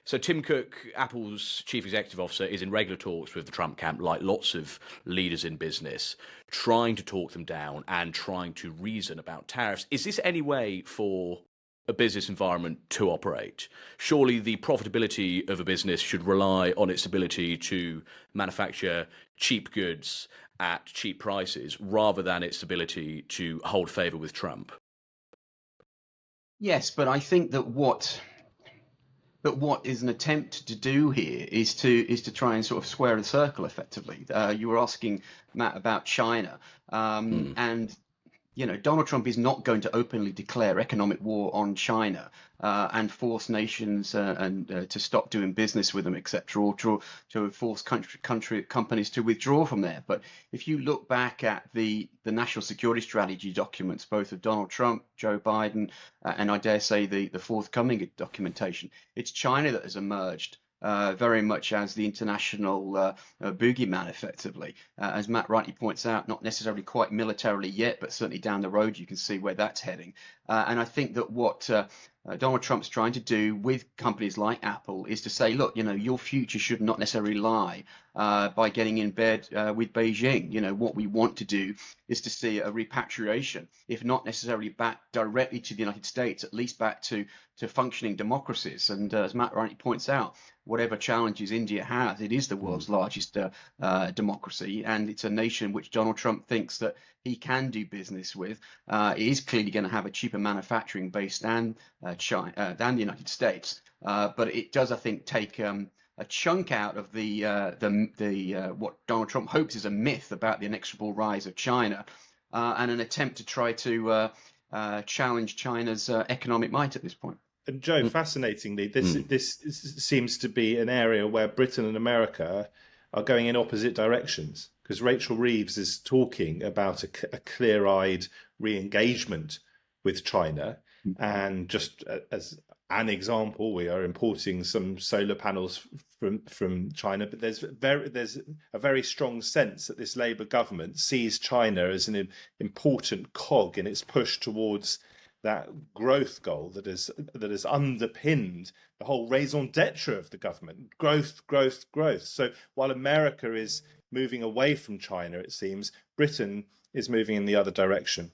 So Tim Cook, Apple's chief executive officer, is in regular talks with the Trump camp, like lots of leaders in business, trying to talk them down and trying to reason about tariffs. Is this any way for a business environment to operate? Surely the profitability of a business should rely on its ability to manufacture cheap goods at cheap prices rather than its ability to hold favour with Trump. Yes, but I think that what is an attempt to do here is to try and sort of square the circle effectively. You were asking, Matt, about China, and Donald Trump is not going to openly declare economic war on China and force nations to stop doing business with them, etc., or to force companies to withdraw from there. But if you look back at the national security strategy documents, both of Donald Trump, Joe Biden, and I dare say the forthcoming documentation, it's China that has emerged very much as the international boogeyman, effectively. As Matt rightly points out, not necessarily quite militarily yet, but certainly down the road you can see where that's heading. And I think that what Donald Trump's trying to do with companies like Apple is to say, look, your future should not necessarily lie by getting in bed with Beijing. What we want to do is to see a repatriation, if not necessarily back directly to the United States, at least back to functioning democracies. And as Matt rightly points out, whatever challenges India has, it is the world's largest democracy, and it's a nation which Donald Trump thinks that he can do business with. It is clearly going to have a cheaper manufacturing base than China, than the United States, but it does, I think, take a chunk out of the what Donald Trump hopes is a myth about the inexorable rise of China, and an attempt to try to challenge China's economic might at this point. And Joe, fascinatingly, this seems to be an area where Britain and America are going in opposite directions, because Rachel Reeves is talking about a clear-eyed re-engagement with China. And just as an example, we are importing some solar panels from China, but there's a very strong sense that this Labour government sees China as an important cog in its push towards that growth goal that has underpinned the whole raison d'etre of the government. Growth. So while America is moving away from China, it seems Britain is moving in the other direction.